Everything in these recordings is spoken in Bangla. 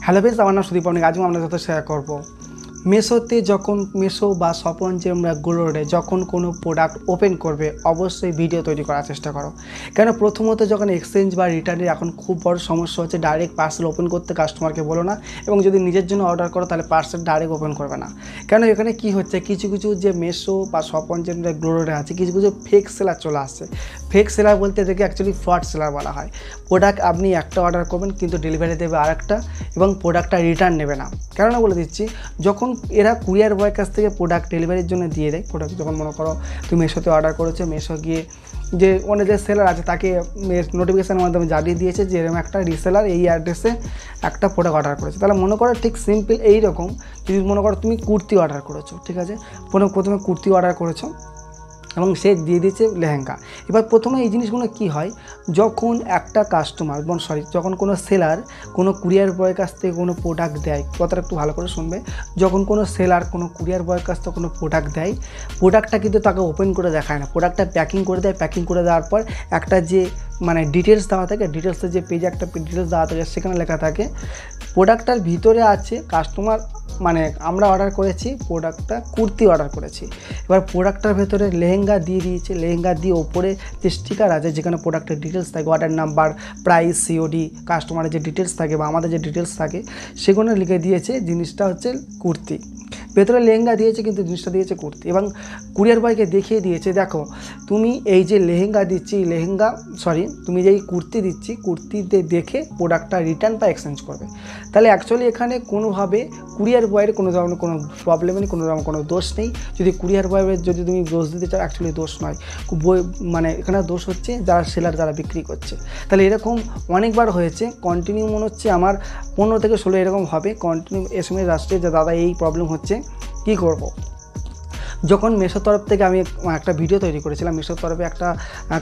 হ্যালো ফ্রেন্ডস, আমার নাম সুদীপ। আজকে আপনাদের সাথে শেয়ার করব মেশোতে যখন মেশো বা শপিং যেগুলোতে যখন কোনো প্রোডাক্ট ওপেন করবে অবশ্যই ভিডিও তৈরি করার চেষ্টা করো। কেন প্রথমত যখন এক্সচেঞ্জ বা রিটার্নের এখন খুব বড় সমস্যা হচ্ছে, ডাইরেক্ট পার্সেল ওপেন করতে কাস্টমারকে বলো না, এবং যদি নিজের জন্য অর্ডার করো তাহলে পার্সেল ডাইরেক্ট ওপেন করবে না। কেন এখানে কি হচ্ছে, কিছু কিছু যে মেশো বা শপিং যেগুলোতে আছে কিছু কিছু ফেক সেলার চলে আসছে। ফেক সেলার বলতে এদেরকে অ্যাকচুয়ালি ফ্রড সেলার বলা হয়। প্রোডাক্ট আপনি একটা অর্ডার করবেন কিন্তু ডেলিভারি দেবে আরেকটা, এবং প্রোডাক্টটা রিটার্ন নেবে না। কেননা বলে দিচ্ছি, যখন এরা কুরিয়ার বয়ের কাছ থেকে প্রোডাক্ট ডেলিভারির জন্য দিয়ে দেয়, প্রোডাক্ট যখন মনে করো তুমি মেশোতে অর্ডার করেছো, মেশো গিয়ে যে অনেক যে সেলার আছে তাকে নোটিফিকেশানের মাধ্যমে জানিয়ে দিয়েছে যে এরকম একটা রিসেলার এই অ্যাড্রেসে একটা প্রোডাক্ট অর্ডার করেছে। তাহলে মনে করো ঠিক সিম্পল এইরকম, যদি মনে করো তুমি কুর্তি অর্ডার করেছো, ঠিক আছে, প্রথমে কুর্তি অর্ডার করেছো এবং সে দিয়ে দিয়েছে লেহেঙ্গা। এবার প্রথমে এই জিনিসগুলো কি হয়, যখন একটা কাস্টমার যখন কোনো সেলার কোনো কুরিয়ার বয়ের কাছ থেকে কোনো প্রোডাক্ট দেয়, কথাটা একটু ভালো করে শুনবে, যখন কোনো সেলার কোনো কুরিয়ার বয়ের কাছ থেকে কোনো প্রোডাক্ট দেয়, প্রোডাক্টটা কিন্তু তাকে ওপেন করে দেখায় না, প্রোডাক্টটা প্যাকিং করে দেয়। প্যাকিং করে দেওয়ার পর একটা যে ডিটেলস দেওয়া থাকে, ডিটেলসের যে পেজে একটা ডিটেলস দেওয়া থাকে, সেখানে লেখা থাকে প্রোডাক্টটার ভিতরে আছে কাস্টমার আমরা অর্ডার করেছি প্রোডাক্টটা কুর্তি অর্ডার করেছি। এবার প্রোডাক্টটার ভেতরে লেহেঙ্গা দিয়ে দিয়েছে, লেহেঙ্গা দিয়ে ওপরে যে স্টিকার আছে যেখানে প্রোডাক্টের ডিটেলস থাকে, অর্ডার নাম্বার, প্রাইস, সিওডি, কাস্টমারের যে ডিটেলস থাকে বা আমাদের যে ডিটেলস থাকে সেগুলো লিখে দিয়েছে জিনিসটা হচ্ছে কুর্তি। ভেতরে লেহেঙ্গা দিয়েছে কিন্তু জিনিসটা দিয়েছে কুর্তি, এবং কুরিয়ার বয়কে দেখিয়ে দিয়েছে দেখো তুমি এই যে লেহেঙ্গা দিচ্ছি তুমি যে কুর্তি দিচ্ছি, কুর্তিতে দেখে প্রোডাক্টটা রিটার্ন বা এক্সচেঞ্জ করবে। তাহলে অ্যাকচুয়ালি এখানে কোনোভাবে কুরিয়ার বয়ের কোনো ধরনের কোনো প্রবলেম নেই, কোনো রকম কোনো দোষ নেই। যদি কুরিয়ার বয়ের যদি তুমি দোষ দিতে চাও, অ্যাকচুয়ালি দোষ নয়, এখানে দোষ হচ্ছে যারা সেলার যারা বিক্রি করছে। তাহলে এরকম অনেকবার হয়েছে, কন্টিনিউ মনে হচ্ছে আমার 15 থেকে 16 এরকম হবে, কন্টিনিউ SMS আসছে যে দাদা এই প্রবলেম হচ্ছে, কী করব। যখন মেশোর তরফ থেকে আমি একটা ভিডিও তৈরি করেছিলাম, মেশোর তরফে একটা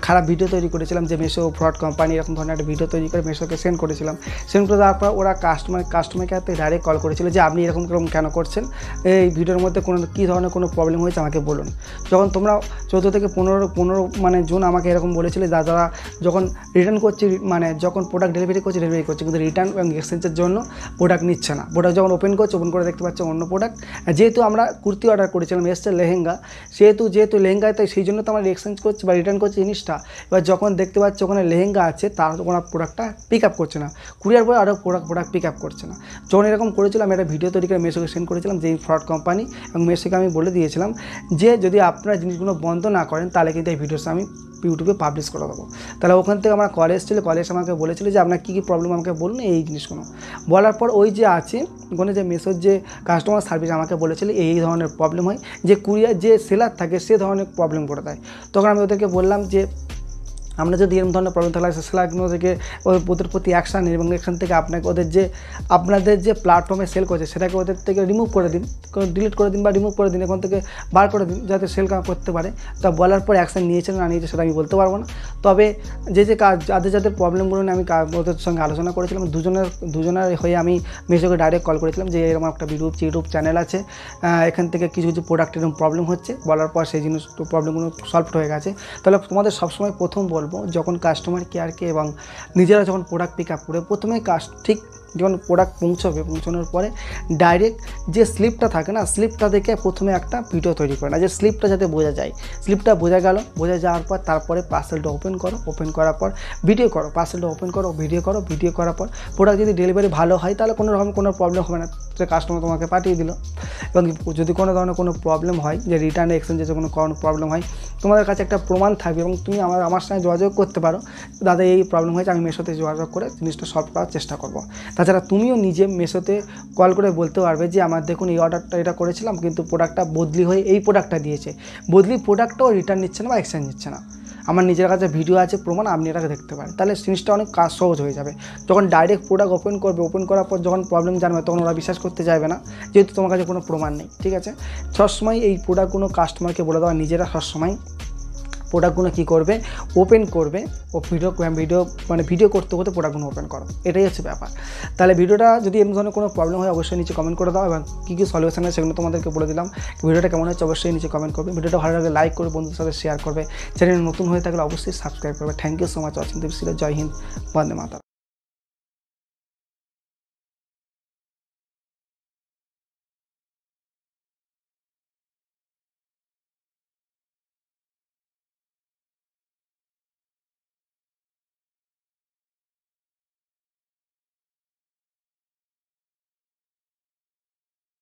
খারাপ ভিডিও তৈরি করেছিলাম যে মেশো ফ্রড কোম্পানি, এরকম ধরনের একটা ভিডিও তৈরি করে মেশোকে সেন্ড করেছিলাম। সেন্ড করে দেওয়ার পর ওরা কাস্টমারকে হাতে ডাইরেক্ট কল করেছিল যে আপনি এরকম কেন করছেন, এই ভিডিওর মধ্যে কী ধরনের কোনো প্রবলেম হয়েছে আমাকে বলুন। যখন তোমরা 14 থেকে 15 জুন আমাকে এরকম বলেছিলে দাদা যখন রিটার্ন করছি, যখন প্রোডাক্ট ডেলিভারি করছে কিন্তু রিটার্ন এবং এক্সচেঞ্জের জন্য প্রোডাক্ট নিচ্ছে না। প্রোডাক্ট যখন ওপেন করে দেখতে পাচ্ছে অন্য প্রোডাক্ট, যেহেতু আমরা কুর্তি অর্ডার করেছিলাম এসছে লেহেঙ্গা, যেহেতু লেহেঙ্গায়, তাই সেই জন্য তো আমরা এক্সচেঞ্জ করছি বা রিটার্ন করছি জিনিসটা। এবার যখন দেখতে পাচ্ছি ওখানে লেহেঙ্গা আছে, তার ওনার প্রোডাক্টটা পিক আপ করছে না, কুরিয়ার বয় আরও প্রোডাক্ট পিক আপ করছে না। যখন এরকম করেছিলাম, একটা ভিডিও তৈরি করে মেশোকে সেন্ড করেছিলাম যে এই ফ্রড কোম্পানি, এবং মেশোকে আমি বলে দিয়েছিলাম যে যদি আপনারা জিনিসগুলো বন্ধ না করেন তাহলে কিন্তু এই ভিডিওটা আমি ইউটিউবে পাবলিশ করে দেবো। তাহলে ওখান থেকে আমার কল এসেছিলো, আমাকে বলেছিল যে আপনার কী প্রবলেম আমাকে বলুন, এই জিনিসগুলো বলার পর ওই যে আছে ওখানে যে মেশোর যে কাস্টমার সার্ভিস আমাকে বলেছিল এই ধরনের প্রবলেম হয়, যে কুরিয়ার যে সেলার থাকে সে ধরনের প্রবলেম করে দেয়। তখন আমি ওদেরকে বললাম যে আমরা যদি এরকম ধরনের প্রবলেম থাকলে সেলারগুলো থেকে ওদের প্রতি অ্যাকশান নিন, এবং এখান থেকে আপনাদের যে প্ল্যাটফর্মে সেল করছে সেটাকে ওদের থেকে রিমুভ করে দিন, ডিলিট করে দিন বা রিমুভ করে দিন, এখান থেকে বার করে দিন যাতে সেল করতে পারে। তা বলার পর অ্যাকশান নিয়েছে না নিয়েছে সেটা আমি বলতে পারবো না। তবে যাদের প্রবলেমগুলো নিয়ে আমি ওদের সঙ্গে আলোচনা করেছিলাম, দুজনের হয়ে আমি মেশোকে ডাইরেক্ট কল করেছিলাম যে এরকম একটা ইউটিউব চ্যানেল আছে, এখান থেকে কিছু প্রোডাক্ট এরকম প্রবলেম হচ্ছে। বলার পর সেই জিনিস প্রবলেমগুলো সলভ হয়ে গেছে। তাহলে তোমাদের সবসময় প্রথম বলবো, যখন কাস্টমার কেয়ারকে এবং নিজেরা যখন প্রোডাক্ট পিক আপ করে প্রথমে ঠিক যখন প্রোডাক্ট পৌঁছানোর পরে ডাইরেক্ট যে স্লিপটা থাকে না, স্লিপটা দেখে প্রথমে একটা ভিডিও তৈরি করে না, যে স্লিপটা যাতে বোঝা যায়। স্লিপটা বোঝা যাওয়ার পর তারপরে পার্সেলটা ওপেন করার পর ভিডিও করো, পার্সেলটা ওপেন করো, ভিডিও করার পর প্রোডাক্ট যদি ডেলিভারি ভালো হয় তাহলে কোনো রকম কোনো প্রবলেম হবে না, যে কাস্টমার তোমাকে পাঠিয়ে দিল। এবং যদি কোনো ধরনের কোনো প্রবলেম হয়, যে রিটার্ন এক্সচেঞ্জে কোনো প্রবলেম হয়, তোমাদের কাছে একটা প্রমাণ থাকবে এবং তুমি আমার সঙ্গে যোগাযোগ করতে পারো, দাদা এই প্রবলেম হয়েছে, আমি মেশোতে যোগাযোগ করে জিনিসটা সলভ করার চেষ্টা করব। তাছাড়া তুমিও নিজে মেশোতে কল করে বলতে পারবে যে আমার দেখুন এই অর্ডারটা এটা করেছিলাম কিন্তু প্রোডাক্টটা বদলি হয়ে এই প্রোডাক্টটা দিয়েছে, বদলি প্রোডাক্টটাও রিটার্ন নিচ্ছে না বা এক্সচেঞ্জ নিচ্ছে না, আমার নিজের কাছে ভিডিও আছে প্রমাণ, আপনি এটাকে দেখতে পারেন। তাহলে জিনিসটা অনেক কাজ সহজ হয়ে যাবে। যখন ডাইরেক্ট প্রোডাক্ট ওপেন করার পর যখন প্রবলেম জানবে তখন ওরা বিশ্বাস করতে চাইবে না, যেহেতু তোমার কাছে কোনো প্রমাণ নেই। ঠিক আছে, সবসময় এই প্রোডাক্টগুলো কাস্টমারকে বলে দেওয়া, নিজেরা সবসময় প্রোডাক্টগুলো কী করবে, ওপেন করবে ও ভিডিও করতে প্রোডাক্টগুলো ওপেন করো, এটাই হচ্ছে ব্যাপার। তাহলে ভিডিওটা যদি এরকম ধরনের কোনো প্রবলেম হয় অবশ্যই নিচে কমেন্ট করে দাও, এবং কী সলিউশন আছে সেগুলো তোমাদেরকে বলে দিলাম। ভিডিওটা কেমন হচ্ছে অবশ্যই নিচে কমেন্ট করবে, ভিডিওটা ভালো লাগলে লাইক করে বন্ধুদের সাথে শেয়ার করবে, চ্যানেল নতুন হয়ে থাকলে অবশ্যই সাবস্ক্রাইব করবে। Thank you so much watching this video. জয় হিন্দ, বন্দে মাতরম।